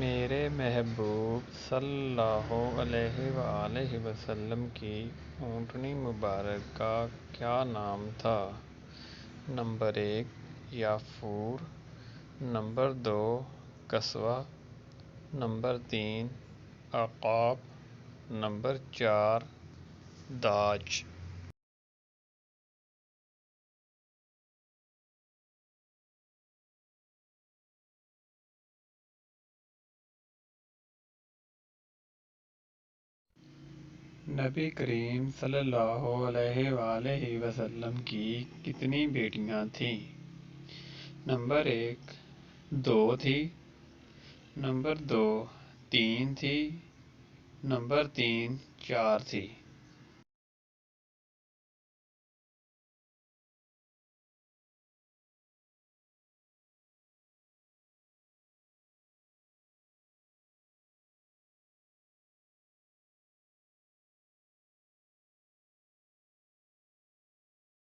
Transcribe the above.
میرے محبوب صلی اللہ علیہ وآلہ وسلم کی اونٹنی مبارک کا کیا نام تھا؟ نمبر 1 یافور، نمبر 2 قصوہ، نمبر 3 عقاب، نمبر 4 داج۔ نبی کریم صلی اللہ علیہ وآلہ وسلم کی کتنی بیٹیاں تھیں؟ نمبر 1 2 تھی، نمبر 2 3 تھی، نمبر 3 4 تھی۔